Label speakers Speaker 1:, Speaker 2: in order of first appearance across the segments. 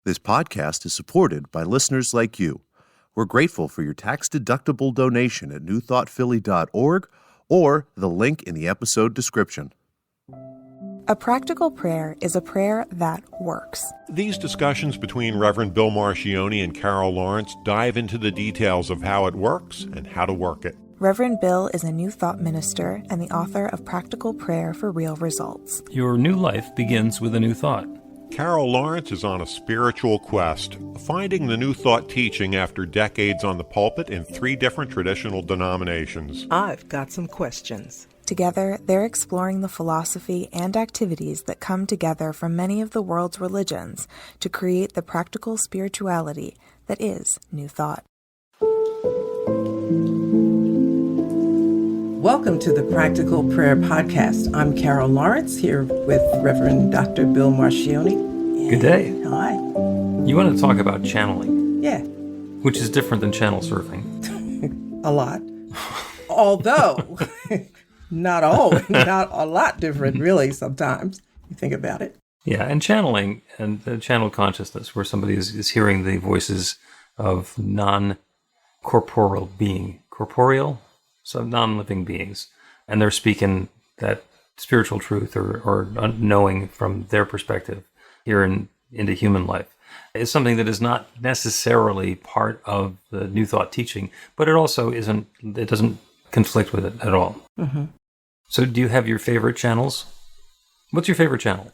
Speaker 1: This podcast is supported by listeners like you. We're grateful for your tax-deductible donation at newthoughtphilly.org or the link in the episode description.
Speaker 2: A practical prayer is a prayer that works.
Speaker 3: These discussions between Reverend Bill Marcioni and Carol Lawrence dive into the details of how it works and how to work it.
Speaker 2: Reverend Bill is a New Thought minister and the author of Practical Prayer for Real Results.
Speaker 4: Your new life begins with a new thought.
Speaker 3: Carol Lawrence is on a spiritual quest, finding the New Thought teaching after decades on the pulpit in 3 different traditional denominations.
Speaker 5: I've got some questions.
Speaker 2: Together, they're exploring the philosophy and activities that come together from many of the world's religions to create the practical spirituality that is New Thought.
Speaker 5: Welcome to the Practical Prayer Podcast. I'm Carol Lawrence here with Reverend Dr. Bill Marcioni.
Speaker 4: Good day.
Speaker 5: Hi.
Speaker 4: You want to talk about channeling,
Speaker 5: Yeah,
Speaker 4: which is different than channel surfing.
Speaker 5: a lot. Although, not a lot different, really, sometimes. You think about it.
Speaker 4: Yeah, and channeling and channel consciousness, where somebody is hearing the voices of non-corporeal being. Corporeal? So non-living beings. And they're speaking that spiritual truth or knowing from their perspective here into human life. It's something that is not necessarily part of the New Thought teaching, but it also doesn't conflict with it at all.
Speaker 5: Mm-hmm.
Speaker 4: So do you have your favorite channels? What's your favorite channel?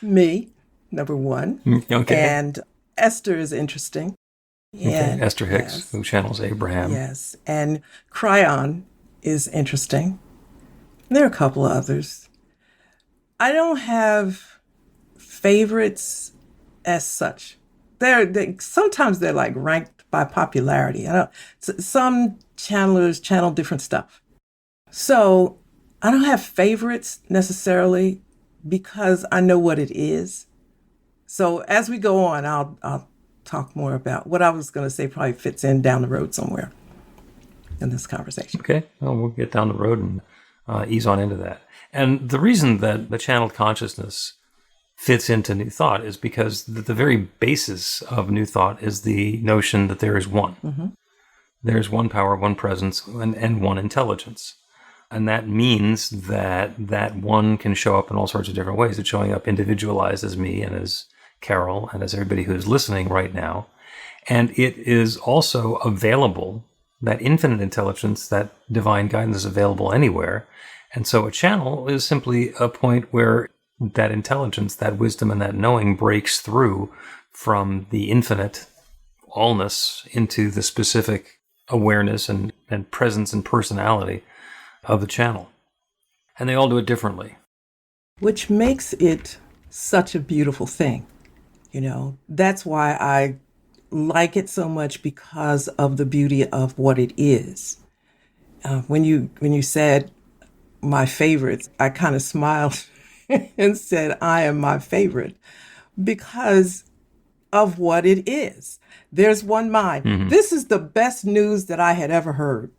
Speaker 5: Me, number one.
Speaker 4: Okay.
Speaker 5: And Esther is interesting.
Speaker 4: Okay. Esther Hicks,
Speaker 5: yes.
Speaker 4: who channels Abraham.
Speaker 5: Yes. And Cryon is interesting. There are a couple of others. I don't have favorites as such. Sometimes they're like ranked by popularity. Some channelers channel different stuff. So I don't have favorites necessarily because I know what it is. So as we go on, I'll talk more about what I was going to say probably fits in down the road somewhere in this conversation.
Speaker 4: Okay. Well, we'll get down the road and ease on into that. And the reason that the channeled consciousness fits into New Thought is because the very basis of New Thought is the notion that there is one. Mm-hmm. There's one power, one presence, and one intelligence. And that means that one can show up in all sorts of different ways. It's showing up individualized as me and as Carol and as everybody who's listening right now. And it is also available, that infinite intelligence, that divine guidance is available anywhere. And so a channel is simply a point where that intelligence, that wisdom, and that knowing breaks through from the infinite allness into the specific awareness and presence and personality of the channel. And they all do it differently.
Speaker 5: Which makes it such a beautiful thing. You know, that's why I like it so much, because of the beauty of what it is. When you said my favorites, I kind of smiled and said, I am my favorite because of what it is. There's one mind. Mm-hmm. This is the best news that I had ever heard,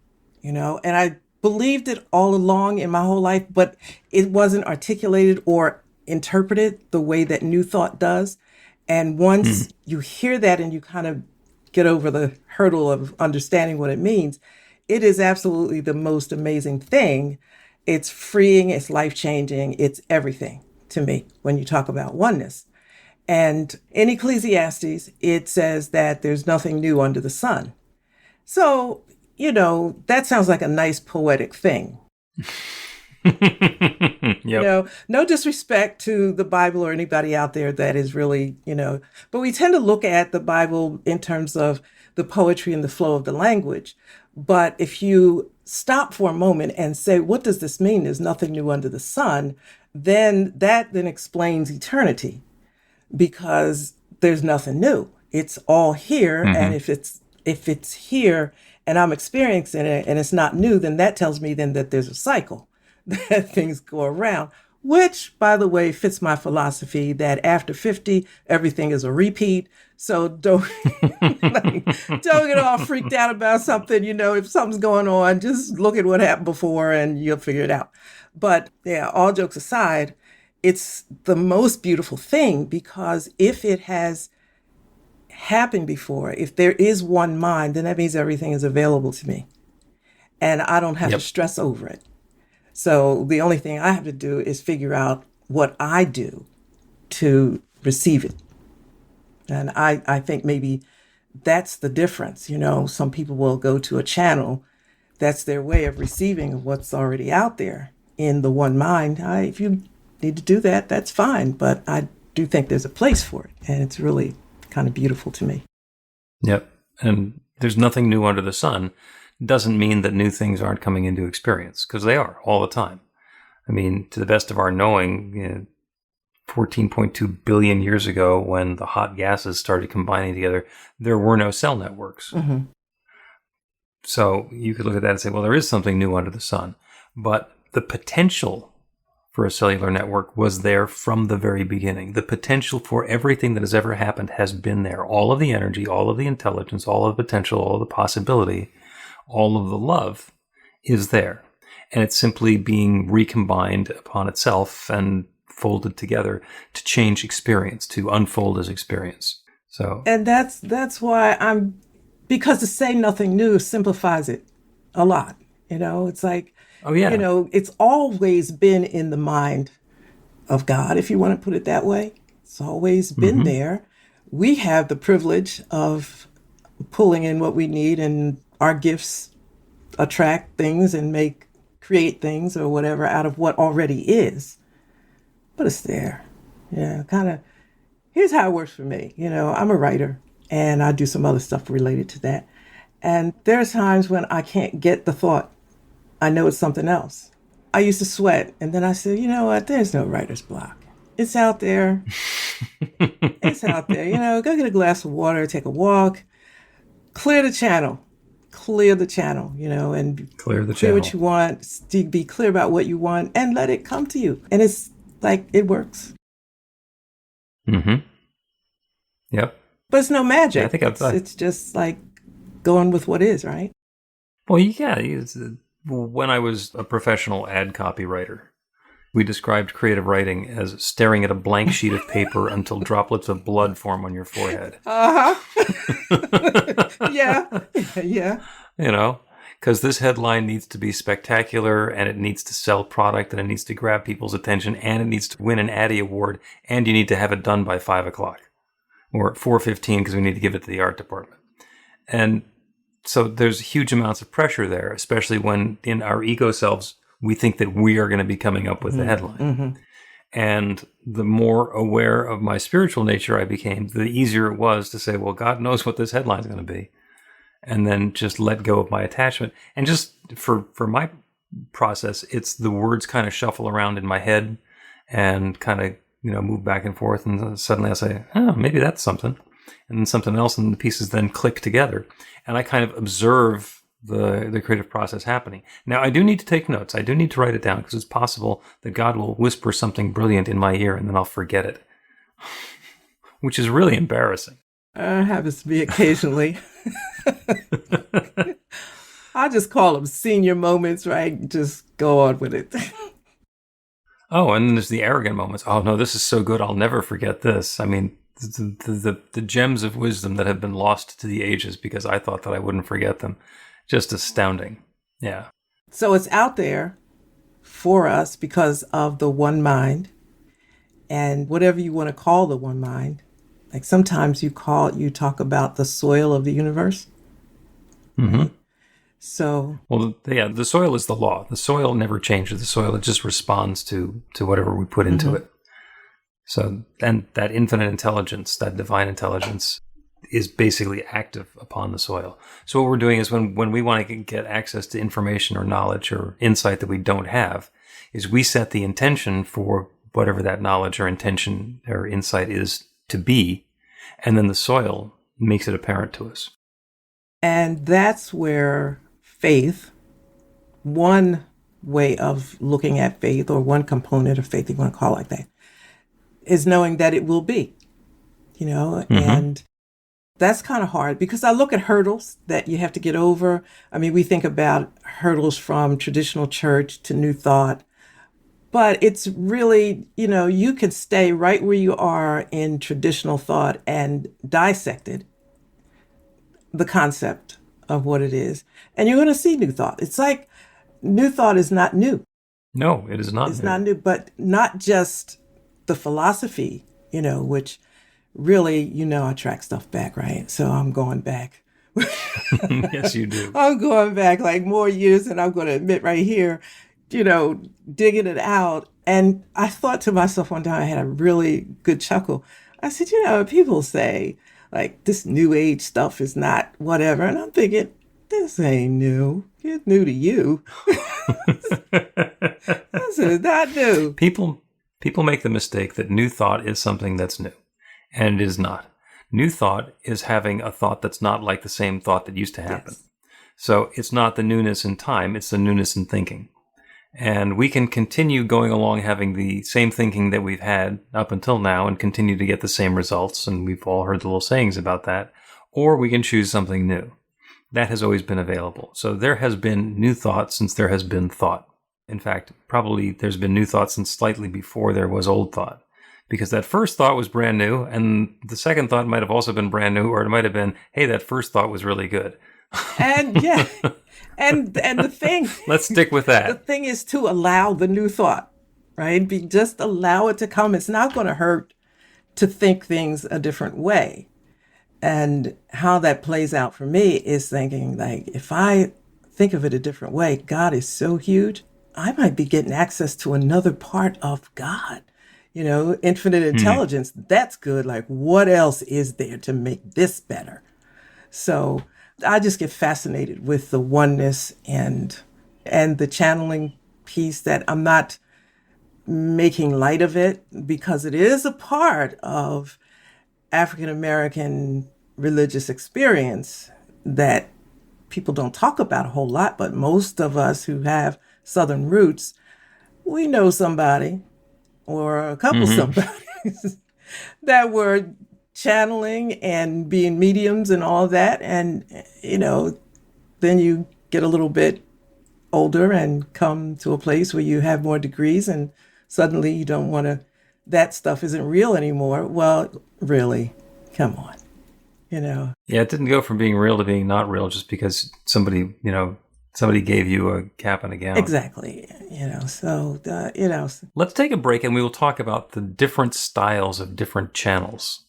Speaker 5: and I believed it all along in my whole life, but it wasn't articulated or interpreted the way that New Thought does. And once you hear that and you kind of get over the hurdle of understanding what it means, it is absolutely the most amazing thing. It's freeing, it's life-changing, it's everything to me when you talk about oneness. And in Ecclesiastes, it says that there's nothing new under the sun. So, that sounds like a nice poetic thing.
Speaker 4: Yep.
Speaker 5: No disrespect to the Bible or anybody out there that is really, but we tend to look at the Bible in terms of the poetry and the flow of the language. But if you stop for a moment and say, what does this mean? There's nothing new under the sun. Then that explains eternity, because there's nothing new. It's all here. Mm-hmm. And if it's here and I'm experiencing it and it's not new, then that tells me then that there's a cycle, that things go around, which, by the way, fits my philosophy that after 50, everything is a repeat. So don't get all freaked out about something. If something's going on, just look at what happened before and you'll figure it out. But yeah, all jokes aside, it's the most beautiful thing, because if it has happened before, if there is one mind, then that means everything is available to me. And I don't have to stress over it. So the only thing I have to do is figure out what I do to receive it. And I think maybe that's the difference. You know, some people will go to a channel. That's their way of receiving what's already out there in the one mind. If you need to do that, that's fine. But I do think there's a place for it. And it's really kind of beautiful to me.
Speaker 4: Yep. And there's nothing new under the sun. Doesn't mean that new things aren't coming into experience, because they are all the time. I mean, to the best of our knowing, 14.2 billion years ago, when the hot gases started combining together, there were no cell networks.
Speaker 5: Mm-hmm.
Speaker 4: So you could look at that and say, well, there is something new under the sun. But the potential for a cellular network was there from the very beginning. The potential for everything that has ever happened has been there. All of the energy, all of the intelligence, all of the potential, all of the possibility, all of the love is there. And it's simply being recombined upon itself and folded together to change experience, to unfold as experience. So,
Speaker 5: and that's why because to say nothing new simplifies it a lot. You know, it's like,
Speaker 4: oh yeah,
Speaker 5: you know, it's always been in the mind of God, if you want to put it that way. It's always been there. We have the privilege of pulling in what we need, and our gifts attract things and create things or whatever out of what already is. But it's there. Yeah, kind of. Here's how it works for me. You know, I'm a writer, and I do some other stuff related to that. And there's times when I can't get the thought. I know it's something else. I used to sweat, and then I said, you know what? There's no writer's block. It's out there. It's out there. You know, go get a glass of water, take a walk, clear the channel. Clear the channel, you know, and
Speaker 4: clear
Speaker 5: what you want, be clear about what you want, and let it come to you. And it's like, it works.
Speaker 4: Mm-hmm. Yep.
Speaker 5: But it's no magic.
Speaker 4: Yeah, I think
Speaker 5: it's just like going with what is, right?
Speaker 4: Well, yeah. When I was a professional ad copywriter, we described creative writing as staring at a blank sheet of paper until droplets of blood form on your forehead.
Speaker 5: Yeah. Yeah.
Speaker 4: You know, because this headline needs to be spectacular, and it needs to sell product, and it needs to grab people's attention, and it needs to win an Addy Award, and you need to have it done by 5 o'clock or 4:15 because we need to give it to the art department. And so there's huge amounts of pressure there, especially when in our ego selves, we think that we are going to be coming up with the headline.
Speaker 5: Mm-hmm.
Speaker 4: And the more aware of my spiritual nature I became, the easier it was to say, well, God knows what this headline is going to be. And then just let go of my attachment. And just for my process, it's the words kind of shuffle around in my head and kind of, you know, move back and forth. And suddenly I say, oh, maybe that's something. And then something else, and the pieces then click together. And I kind of observe the creative process happening. Now, I do need to take notes. I do need to write it down, because it's possible that God will whisper something brilliant in my ear and then I'll forget it, which is really embarrassing.
Speaker 5: Happens to be occasionally. I just call them senior moments, right? Just go on with it.
Speaker 4: Oh, and then there's the arrogant moments. Oh, no, this is so good. I'll never forget this. I mean, the gems of wisdom that have been lost to the ages because I thought that I wouldn't forget them. Just astounding. Yeah.
Speaker 5: So it's out there for us because of the one mind, and whatever you want to call the one mind. Like sometimes you talk about the soil of the universe.
Speaker 4: Mm-hmm.
Speaker 5: Right? So.
Speaker 4: Well, yeah, the soil is the law. The soil never changes. The soil, it just responds to whatever we put into it. So, and that infinite intelligence, that divine intelligence, is basically active upon the soil. So what we're doing is when we want to get access to information or knowledge or insight that we don't have, is we set the intention for whatever that knowledge or intention or insight is to be, and then the soil makes it apparent to us.
Speaker 5: And that's where faith, one way of looking at faith, or one component of faith, if you want to call it like that, is knowing that it will be, you know, and that's kind of hard because I look at hurdles that you have to get over. I mean, we think about hurdles from traditional church to New Thought, But it's really, you can stay right where you are in traditional thought and dissect it, the concept of what it is. And you're going to see new thought. It's like new thought is not new.
Speaker 4: No, it is not.
Speaker 5: It's not new, but not just the philosophy, which really, I track stuff back, right? So I'm going back.
Speaker 4: Yes, you do.
Speaker 5: I'm going back like more years than I'm going to admit right here, digging it out. And I thought to myself one time, I had a really good chuckle. I said, people say like this new age stuff is not whatever. And I'm thinking, this ain't new. It's new to you. This is not new.
Speaker 4: People make the mistake that new thought is something that's new, and it is not. New thought is having a thought that's not like the same thought that used to happen.
Speaker 5: Yes.
Speaker 4: So it's not the newness in time, it's the newness in thinking. And we can continue going along having the same thinking that we've had up until now and continue to get the same results, and we've all heard the little sayings about that, or we can choose something new. That has always been available. So there has been new thought since there has been thought. In fact, probably there's been new thought since slightly before there was old thought. Because that first thought was brand new, and the second thought might have also been brand new, or it might have been, hey, that first thought was really good.
Speaker 5: And yeah, and the thing.
Speaker 4: Let's stick with that.
Speaker 5: The thing is to allow the new thought, right? Just allow it to come. It's not going to hurt to think things a different way. And how that plays out for me is thinking like, if I think of it a different way, God is so huge, I might be getting access to another part of God. Infinite intelligence, that's good. Like, what else is there to make this better? So I just get fascinated with the oneness and the channeling piece, that I'm not making light of it, because it is a part of African American religious experience that people don't talk about a whole lot. But most of us who have Southern roots, we know somebody or a couple somebodies that were channeling and being mediums and all that. And, then you get a little bit older and come to a place where you have more degrees, and suddenly you don't want to, that stuff isn't real anymore. Well, really, come on,
Speaker 4: Yeah, it didn't go from being real to being not real just because somebody gave you a cap and a gown.
Speaker 5: Exactly. So.
Speaker 4: Let's take a break and we will talk about the different styles of different channels.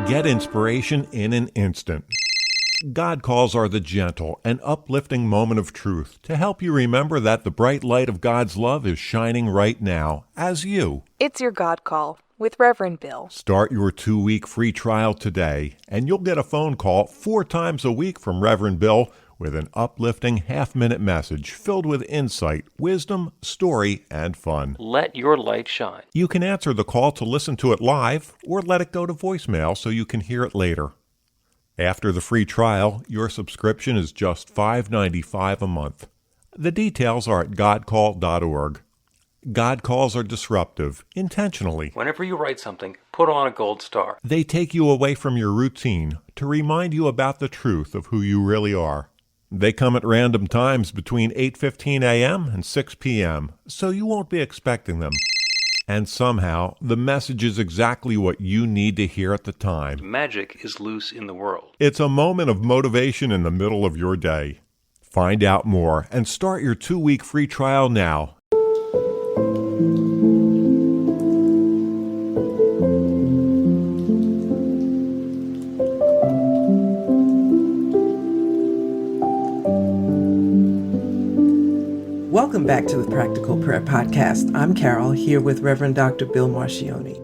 Speaker 3: Get inspiration in an instant. God calls are the gentle and uplifting moment of truth to help you remember that the bright light of God's love is shining right now as you.
Speaker 2: It's your God Call with Reverend Bill.
Speaker 3: Start your 2-week free trial today, and you'll get a phone call 4 times a week from Reverend Bill with an uplifting half-minute message filled with insight, wisdom, story, and fun.
Speaker 4: Let your light shine.
Speaker 3: You can answer the call to listen to it live or let it go to voicemail so you can hear it later. After the free trial, your subscription is just $5.95 a month. The details are at godcall.org. God calls are disruptive, intentionally.
Speaker 4: Whenever you write something, put on a gold star.
Speaker 3: They take you away from your routine to remind you about the truth of who you really are. They come at random times between 8:15 a.m. and 6 p.m., so you won't be expecting them. And somehow, the message is exactly what you need to hear at the time.
Speaker 4: Magic is loose in the world.
Speaker 3: It's a moment of motivation in the middle of your day. Find out more and start your 2-week free trial now.
Speaker 5: Welcome back to the Practical Prayer Podcast. I'm Carol, here with Reverend Dr. Bill Marcioni.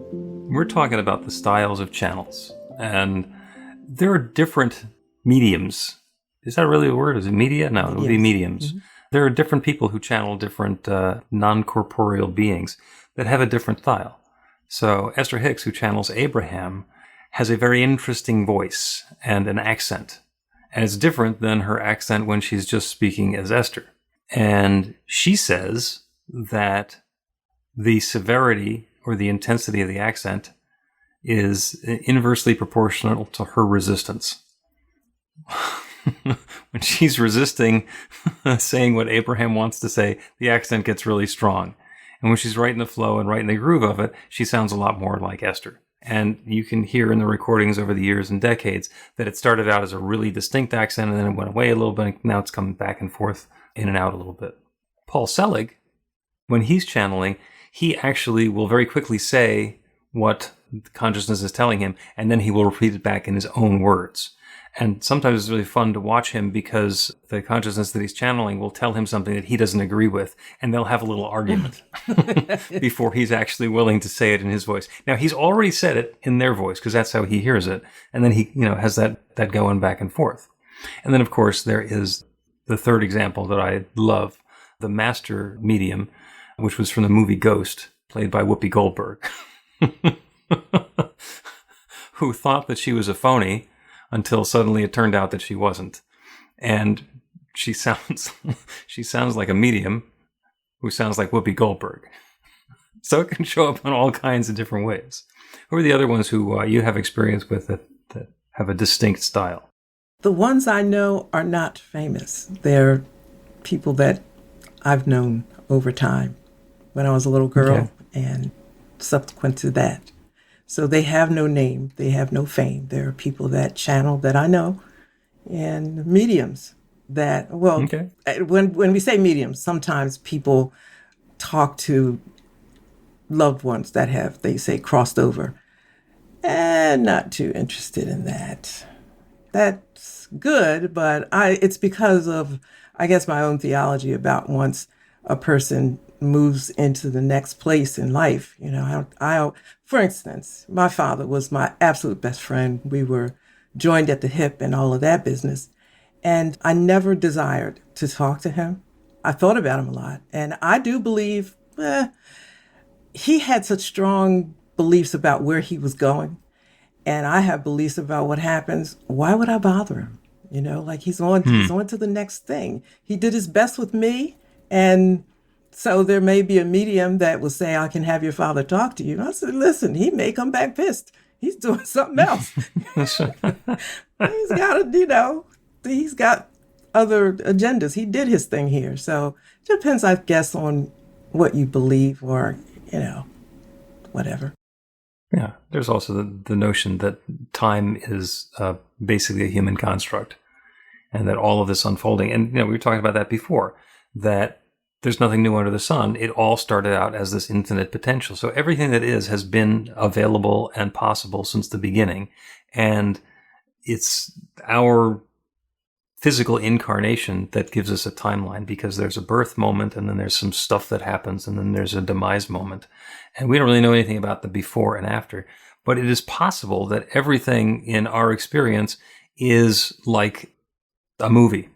Speaker 4: We're talking about the styles of channels, and there are different mediums. Is that really a word? Is it media? No, it would be mediums. Mm-hmm. There are different people who channel different non-corporeal beings that have a different style. So Esther Hicks, who channels Abraham, has a very interesting voice and an accent. And it's different than her accent when she's just speaking as Esther. And she says that the severity or the intensity of the accent is inversely proportional to her resistance. when she's resisting saying what Abraham wants to say, the accent gets really strong. And when she's right in the flow and right in the groove of it, she sounds a lot more like Esther. And you can hear in the recordings over the years and decades that it started out as a really distinct accent and then it went away a little bit. And now it's coming back and forth, in and out a little bit. Paul Selig, when he's channeling, he actually will very quickly say what the consciousness is telling him, and then he will repeat it back in his own words. And sometimes it's really fun to watch him because the consciousness that he's channeling will tell him something that he doesn't agree with, and they'll have a little argument before he's actually willing to say it in his voice. Now, he's already said it in their voice because that's how he hears it, and then he, has that going back and forth. And then, of course, there is the third example that I love, the master medium, which was from the movie Ghost, played by Whoopi Goldberg, who thought that she was a phony until suddenly it turned out that she wasn't. And she sounds like a medium who sounds like Whoopi Goldberg. So it can show up in all kinds of different ways. Who are the other ones who you have experience with that have a distinct style?
Speaker 5: The ones I know are not famous. They're people that I've known over time when I was a little girl and subsequent to that. So they have no name. They have no fame. There are people that channel that I know and mediums that, when we say mediums, sometimes people talk to loved ones that have, they say, crossed over. And not too interested in that. That's good, but it's because of, I guess, my own theology about once a person moves into the next place in life. For instance, my father was my absolute best friend. We were joined at the hip and all of that business. And I never desired to talk to him. I thought about him a lot. And I do believe he had such strong beliefs about where he was going. And I have beliefs about what happens. Why would I bother him? He's on to the next thing. He did his best with me. And so there may be a medium that will say, I can have your father talk to you. And I said, listen, he may come back pissed. He's doing something else. He's got other agendas. He did his thing here. So it depends, I guess, on what you believe or, whatever.
Speaker 4: Yeah, there's also the notion that time is basically a human construct and that all of this unfolding, and we were talking about that before, that there's nothing new under the sun. It all started out as this infinite potential. So everything that is has been available and possible since the beginning. And it's our physical incarnation that gives us a timeline because there's a birth moment and then there's some stuff that happens and then there's a demise moment. And we don't really know anything about the before and after. But it is possible that everything in our experience is like a movie.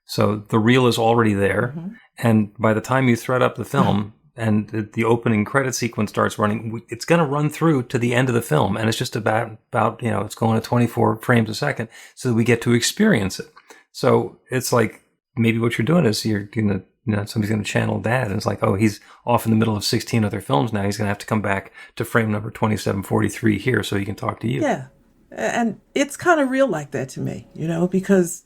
Speaker 4: So the reel is already there. Mm-hmm. And by the time you thread up the film and the opening credit sequence starts running, it's going to run through to the end of the film. And it's just about it's going at 24 frames a second. So we get to experience it. So it's like maybe what you're doing is you're going to, somebody's going to channel Dad. And it's like, oh, he's off in the middle of 16 other films now. He's going to have to come back to frame number 2743 here so he can talk to you.
Speaker 5: Yeah. And it's kind of real like that to me, because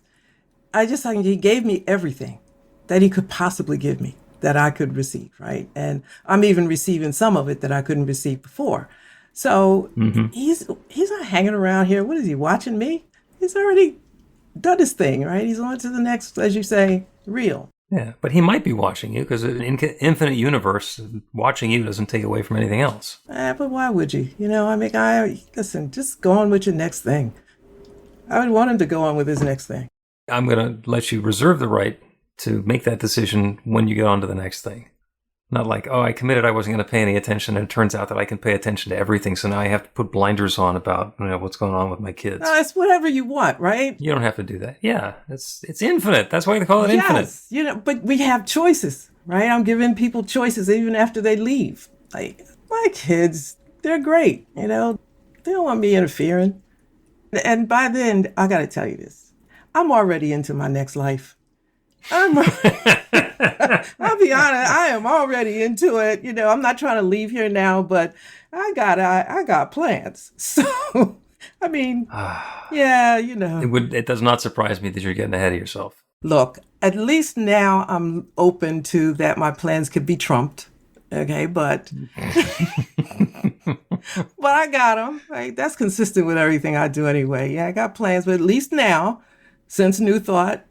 Speaker 5: I just think he gave me everything that he could possibly give me that I could receive, right? And I'm even receiving some of it that I couldn't receive before. So he's not hanging around here. What is he, watching me? He's already done his thing, right? He's on to the next, as you say, reel.
Speaker 4: Yeah, but he might be watching you because in an infinite universe, watching you doesn't take away from anything else.
Speaker 5: But why would you? Listen, just go on with your next thing. I would want him to go on with his next thing.
Speaker 4: I'm going to let you reserve the right to make that decision when you get on to the next thing. Not like, oh, I committed I wasn't going to pay any attention, and it turns out that I can pay attention to everything, so now I have to put blinders on about what's going on with my kids.
Speaker 5: It's whatever you want, right?
Speaker 4: You don't have to do that. Yeah, it's infinite. That's why they call it infinite.
Speaker 5: Yes, but we have choices, right? I'm giving people choices even after they leave. Like, my kids, they're great, they don't want me interfering. And by then, I got to tell you this, I'm already into my next life. I'll be honest, I am already into it. I'm not trying to leave here now, but I got plans. So I mean, yeah,
Speaker 4: It does not surprise me that you're getting ahead of yourself.
Speaker 5: Look, at least now I'm open to that my plans could be trumped. Okay, but but I got them. Right? That's consistent with everything I do anyway. Yeah, I got plans, but at least now, since New Thought,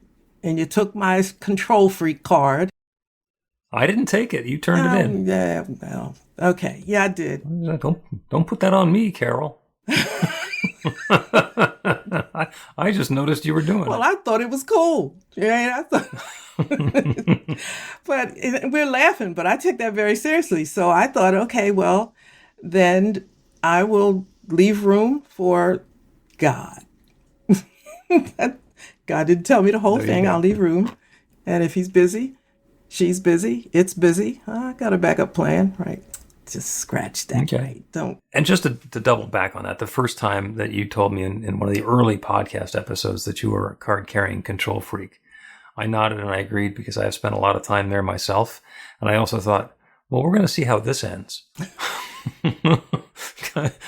Speaker 5: and you took my control freak card.
Speaker 4: I didn't take it. You turned it in.
Speaker 5: Yeah, well, okay. Yeah, I did.
Speaker 4: Don't put that on me, Carol. I just noticed you were doing
Speaker 5: Well,
Speaker 4: it.
Speaker 5: I thought it was cool. Yeah, I thought. But we're laughing, but I take that very seriously. So I thought, okay, well, then I will leave room for God. God didn't tell me the whole thing. I'll leave room. And if he's busy, she's busy, it's busy, I got a backup plan, right? Just scratch that.
Speaker 4: Okay.
Speaker 5: Right? Don't.
Speaker 4: And just to double back on that, the first time that you told me in one of the early podcast episodes that you were a card-carrying control freak, I nodded and I agreed because I have spent a lot of time there myself. And I also thought, well, we're going to see how this ends.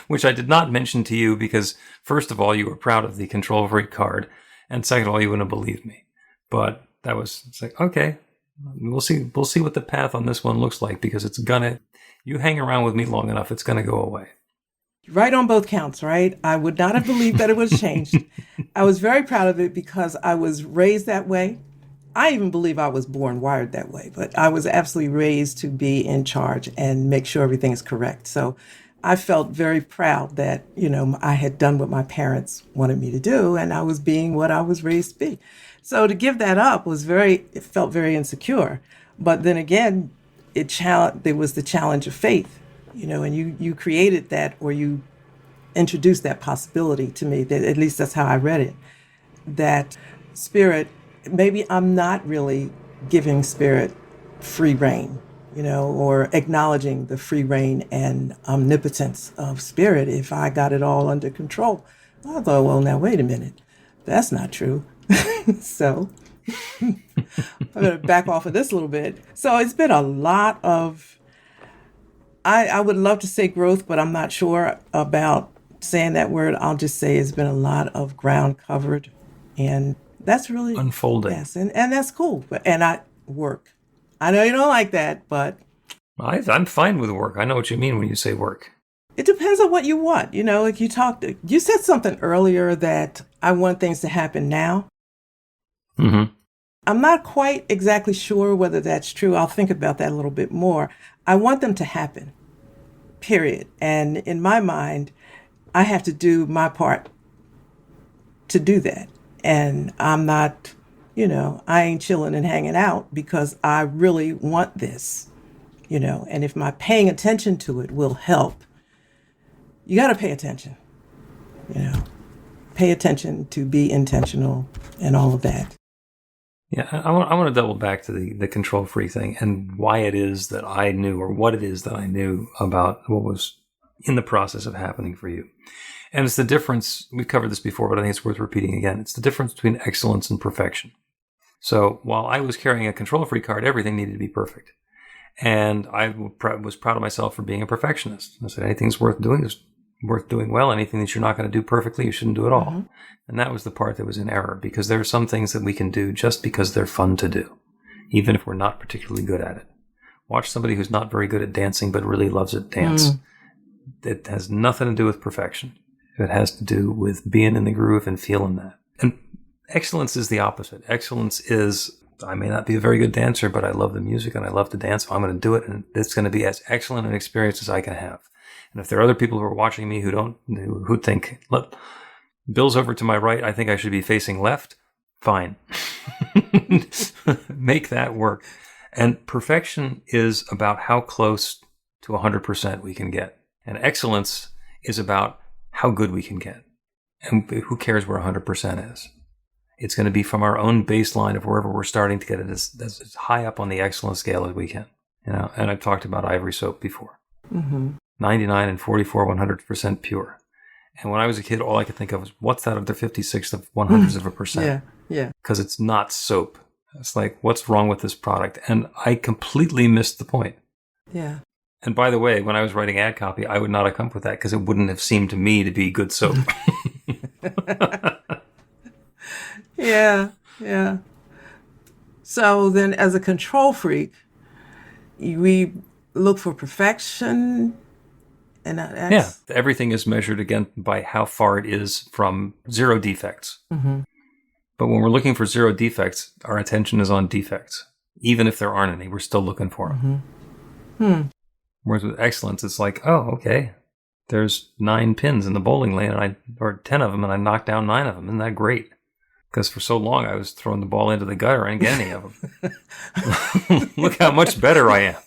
Speaker 4: Which I did not mention to you because, first of all, you were proud of the control freak card. And second of all, you wouldn't have believed me. But it's like, okay, we'll see what the path on this one looks like because you hang around with me long enough, it's going to go away.
Speaker 5: Right on both counts, right? I would not have believed that it was changed. I was very proud of it because I was raised that way. I even believe I was born wired that way, but I was absolutely raised to be in charge and make sure everything is correct. So I felt very proud that, I had done what my parents wanted me to do and I was being what I was raised to be. So to give that up it felt very insecure. But then again, there was the challenge of faith, and you created that, or you introduced that possibility to me, that at least that's how I read it, that spirit, maybe I'm not really giving spirit free reign, or acknowledging the free reign and omnipotence of spirit if I got it all under control. I thought, well, now, wait a minute. That's not true. So I'm going to back off of this a little bit. So it's been a lot of, I would love to say growth, but I'm not sure about saying that word. I'll just say it's been a lot of ground covered. And that's really
Speaker 4: unfolding.
Speaker 5: Yes, and that's cool. And I work. I know you don't like that, but
Speaker 4: I'm fine with work. I know what you mean when you say work.
Speaker 5: It depends on what you want. Like you said something earlier that I want things to happen now.
Speaker 4: Mm-hmm.
Speaker 5: I'm not quite exactly sure whether that's true. I'll think about that a little bit more. I want them to happen, period. And in my mind, I have to do my part to do that. And I'm not, I ain't chilling and hanging out because I really want this, and if my paying attention to it will help, you got to pay attention, pay attention to be intentional and all of that.
Speaker 4: Yeah, I want to double back to the control freak thing and why it is that I knew, or what it is that I knew about what was in the process of happening for you. And it's the difference, we've covered this before, but I think it's worth repeating again. It's the difference between excellence and perfection. So while I was carrying a control freak card, everything needed to be perfect. And I was proud of myself for being a perfectionist. I said, anything's worth doing is worth doing well. Anything that you're not going to do perfectly, you shouldn't do at all. Mm-hmm. And that was the part that was in error, because there are some things that we can do just because they're fun to do, even if we're not particularly good at it. Watch somebody who's not very good at dancing but really loves it dance. It has nothing to do with perfection. It has to do with being in the groove and feeling that. And excellence is the opposite. Excellence is, I may not be a very good dancer, but I love the music and I love to dance, so I'm going to do it, and it's going to be as excellent an experience as I can have. And if there are other people who are watching me who think, look, Bill's over to my right, I think I should be facing left, fine. Make that work. And perfection is about how close to 100% we can get. And excellence is about how good we can get. And who cares where 100% is? It's going to be from our own baseline of wherever we're starting to get it as high up on the excellence scale as we can. And I've talked about Ivory Soap before. Mm-hmm. 99 and 44, 100% pure. And when I was a kid, all I could think of was, what's that other 56 of 100ths of a percent?
Speaker 5: Yeah.
Speaker 4: Because it's not soap. It's like, what's wrong with this product? And I completely missed the point.
Speaker 5: Yeah.
Speaker 4: And by the way, when I was writing ad copy, I would not have come up with that because it wouldn't have seemed to me to be good soap.
Speaker 5: Yeah, yeah. So then, as a control freak, we look for perfection, and that's
Speaker 4: Everything is measured again by how far it is from zero defects.
Speaker 5: Mm-hmm.
Speaker 4: But when we're looking for zero defects, our attention is on defects. Even if there aren't any, we're still looking for them.
Speaker 5: Mm-hmm.
Speaker 4: Whereas with excellence, it's like, oh, okay, there's 9 pins in the bowling lane, or 10 of them, and I knocked down 9 of them. Isn't that great? Because for so long, I was throwing the ball into the gutter. I didn't get any of them. Look how much better I am.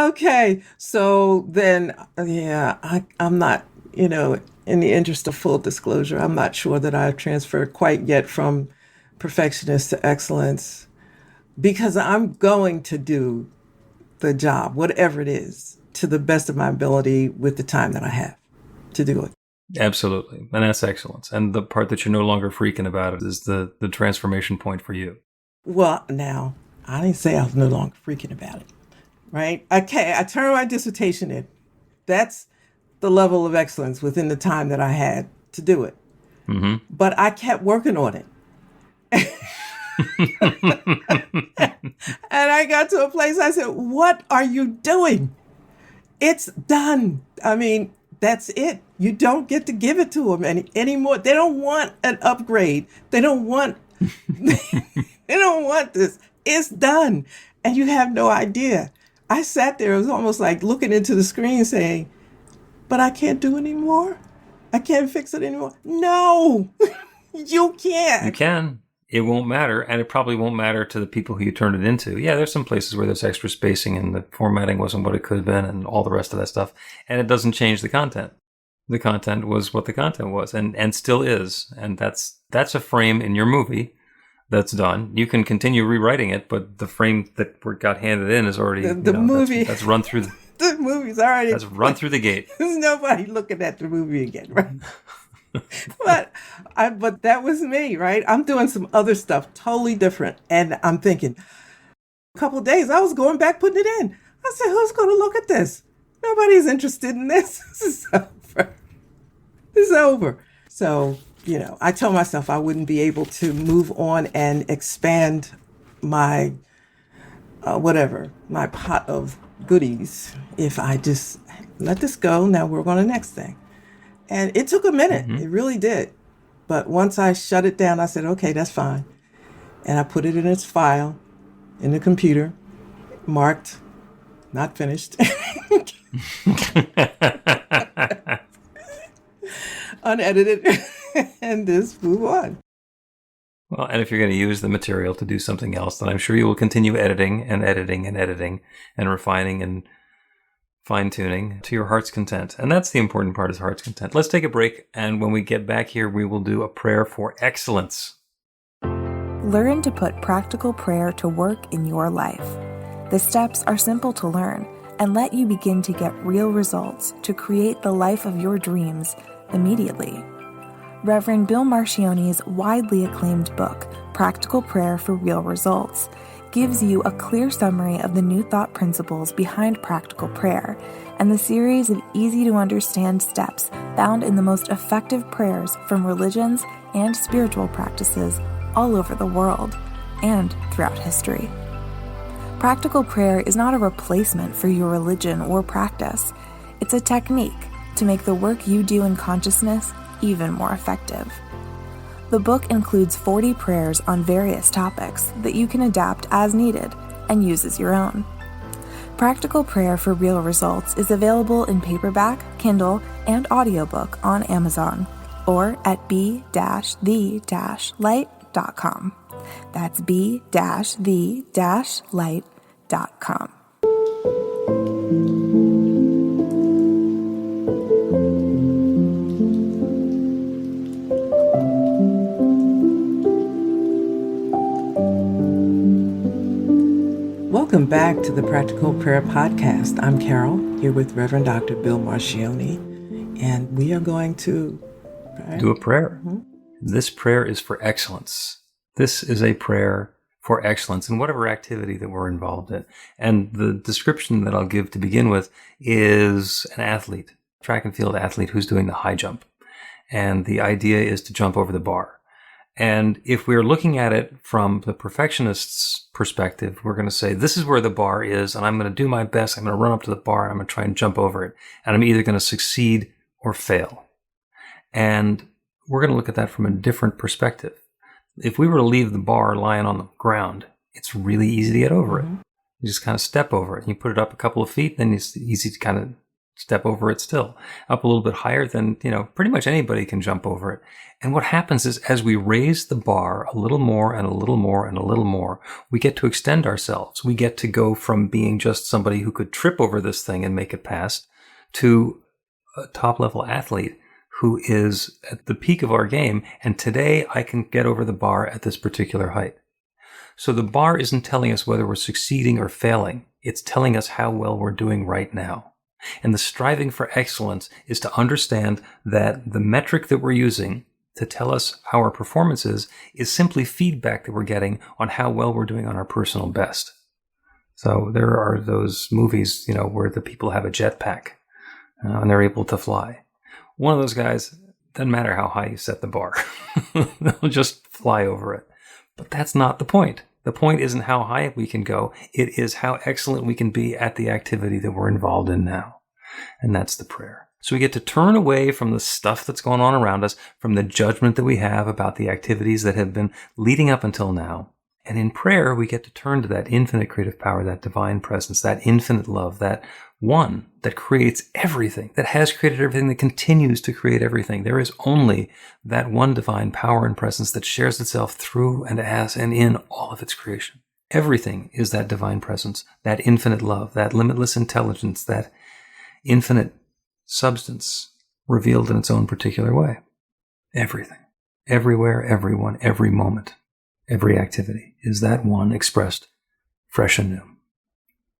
Speaker 5: Okay, so then, I'm not, in the interest of full disclosure, I'm not sure that I've transferred quite yet from perfectionist to excellence, because I'm going to do the job, whatever it is, to the best of my ability with the time that I have to do it.
Speaker 4: Absolutely. And that's excellence. And the part that you're no longer freaking about it is the transformation point for you.
Speaker 5: Well, now, I didn't say I was no longer freaking about it, right? Okay, I turned my dissertation in. That's the level of excellence within the time that I had to do it.
Speaker 4: Mm-hmm.
Speaker 5: But I kept working on it. And I got to a place, I said, what are you doing? It's done. I mean, that's it. You don't get to give it to them anymore. They don't want an upgrade. They don't want this. It's done. And you have no idea. I sat there, it was almost like looking into the screen saying, but I can't do anymore. I can't fix it anymore. No, you can't.
Speaker 4: You can. It won't matter, and it probably won't matter to the people who you turned it into. Yeah, there's some places where there's extra spacing and the formatting wasn't what it could have been and all the rest of that stuff. And it doesn't change the content. The content was what the content was and still is. And that's a frame in your movie that's done. You can continue rewriting it, but the frame that got handed in is already
Speaker 5: the movie.
Speaker 4: That's run through
Speaker 5: the movie's already.
Speaker 4: That's run through the gate.
Speaker 5: There's nobody looking at the movie again, right? but that was me, right? I'm doing some other stuff totally different. And I'm thinking, a couple of days, I was going back, putting it in. I said, who's going to look at this? Nobody's interested in this. This is over. It's over. So, I told myself I wouldn't be able to move on and expand my, my pot of goodies if I just let this go. Now we're on to the next thing. And it took a minute. Mm-hmm. It really did. But once I shut it down, I said, okay, that's fine. And I put it in its file in the computer, marked, not finished. Unedited, and just move on.
Speaker 4: Well, and if you're going to use the material to do something else, then I'm sure you will continue editing and editing and editing and refining and fine-tuning to your heart's content. And that's the important part, is heart's content. Let's take a break, and when we get back here, we will do a prayer for excellence.
Speaker 2: Learn to put practical prayer to work in your life. The steps are simple to learn and let you begin to get real results to create the life of your dreams immediately. Reverend Bill Marcione's widely acclaimed book, Practical Prayer for Real Results, gives you a clear summary of the New Thought principles behind practical prayer and the series of easy-to-understand steps found in the most effective prayers from religions and spiritual practices all over the world and throughout history. Practical prayer is not a replacement for your religion or practice. It's a technique to make the work you do in consciousness even more effective. The book includes 40 prayers on various topics that you can adapt as needed and use as your own. Practical Prayer for Real Results is available in paperback, Kindle, and audiobook on Amazon or at b-the-light.com. That's b-the-light.com.
Speaker 5: Welcome back to the Practical Prayer Podcast. I'm Carol, here with Reverend Dr. Bill Marcione, and we are going to
Speaker 4: do a prayer. Mm-hmm. This prayer is for excellence. This is a prayer for excellence in whatever activity that we're involved in. And the description that I'll give to begin with is an athlete, track and field athlete who's doing the high jump. And the idea is to jump over the bar. And if we're looking at it from the perfectionist's perspective, we're going to say, this is where the bar is, and I'm going to do my best. I'm going to run up to the bar, and I'm going to try and jump over it. And I'm either going to succeed or fail. And we're going to look at that from a different perspective. If we were to leave the bar lying on the ground, it's really easy to get over it. You just kind of step over it. You put it up a couple of feet, then it's easy to kind of step over it still. Up a little bit higher, then, pretty much anybody can jump over it. And what happens is, as we raise the bar a little more and a little more and a little more, we get to extend ourselves. We get to go from being just somebody who could trip over this thing and make it past to a top-level athlete who is at the peak of our game, and today I can get over the bar at this particular height. So the bar isn't telling us whether we're succeeding or failing. It's telling us how well we're doing right now. And the striving for excellence is to understand that the metric that we're using to tell us how our performance is simply feedback that we're getting on how well we're doing on our personal best. So there are those movies, where the people have a jetpack and they're able to fly. One of those guys, doesn't matter how high you set the bar, they'll just fly over it. But that's not the point. The point isn't how high we can go. It is how excellent we can be at the activity that we're involved in now. And that's the prayer. So we get to turn away from the stuff that's going on around us, from the judgment that we have about the activities that have been leading up until now. And in prayer, we get to turn to that infinite creative power, that divine presence, that infinite love, that one that creates everything, that has created everything, that continues to create everything. There is only that one divine power and presence that shares itself through and as and in all of its creation. Everything is that divine presence, that infinite love, that limitless intelligence, that infinite substance revealed in its own particular way. Everything, everywhere, everyone, every moment, every activity is that one expressed fresh and new.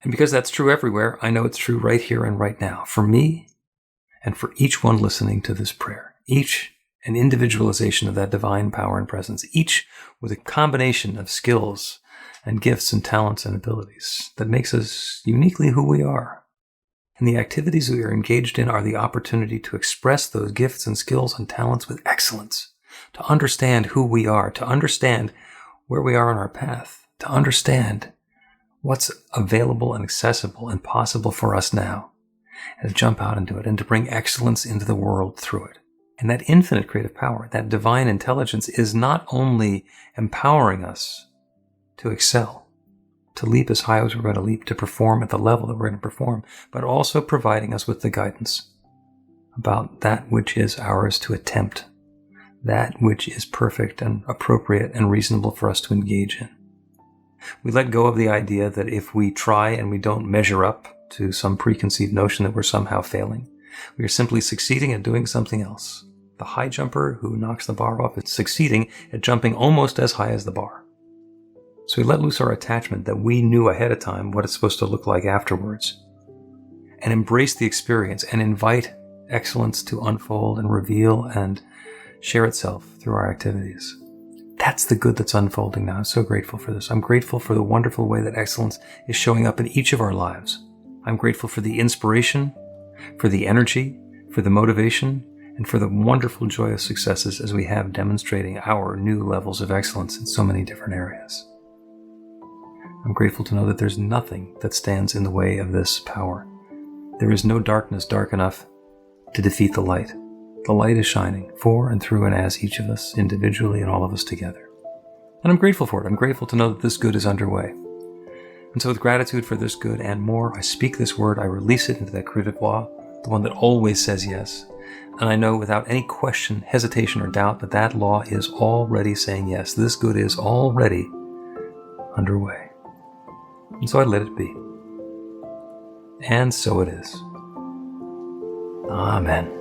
Speaker 4: And because that's true everywhere, I know it's true right here and right now, for me and for each one listening to this prayer. Each an individualization of that divine power and presence, each with a combination of skills and gifts and talents and abilities that makes us uniquely who we are. And the activities we are engaged in are the opportunity to express those gifts and skills and talents with excellence, to understand who we are, to understand where we are on our path, to understand what's available and accessible and possible for us now, and to jump out into it and to bring excellence into the world through it. And that infinite creative power, that divine intelligence, is not only empowering us to excel, to leap as high as we're going to leap, to perform at the level that we're going to perform, but also providing us with the guidance about that which is ours to attempt, that which is perfect and appropriate and reasonable for us to engage in. We let go of the idea that if we try and we don't measure up to some preconceived notion that we're somehow failing, we are simply succeeding at doing something else. The high jumper who knocks the bar off is succeeding at jumping almost as high as the bar. So we let loose our attachment that we knew ahead of time what it's supposed to look like afterwards, and embrace the experience and invite excellence to unfold and reveal and share itself through our activities. That's the good that's unfolding now. I'm so grateful for this. I'm grateful for the wonderful way that excellence is showing up in each of our lives. I'm grateful for the inspiration, for the energy, for the motivation, and for the wonderful joyous successes as we have demonstrating our new levels of excellence in so many different areas. I'm grateful to know that there's nothing that stands in the way of this power. There is no darkness dark enough to defeat the light. The light is shining for and through and as each of us individually and all of us together. And I'm grateful for it. I'm grateful to know that this good is underway. And so with gratitude for this good and more, I speak this word, I release it into that creative law, the one that always says yes. And I know without any question, hesitation, or doubt that that law is already saying yes. This good is already underway. And so I let it be. And so it is. Amen.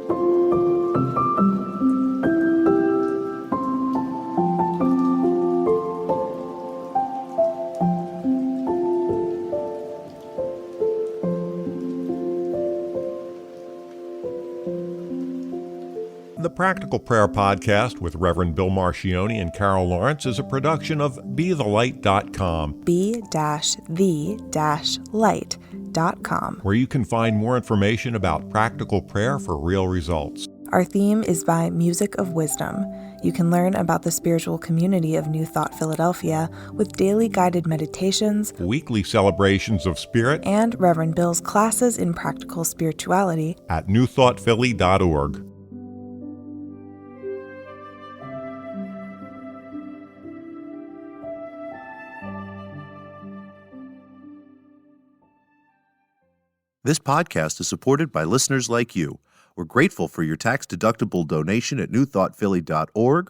Speaker 3: The Practical Prayer Podcast with Reverend Bill Marcioni and Carol Lawrence is a production of BeTheLight.com,
Speaker 2: be-the-light.com.
Speaker 3: where you can find more information about practical prayer for real results.
Speaker 2: Our theme is by Music of Wisdom. You can learn about the spiritual community of New Thought Philadelphia with daily guided meditations,
Speaker 3: Weekly celebrations of spirit
Speaker 2: and Reverend Bill's classes in practical spirituality
Speaker 3: at newthoughtphilly.org.
Speaker 1: This podcast is supported by listeners like you. We're grateful for your tax-deductible donation at newthoughtphilly.org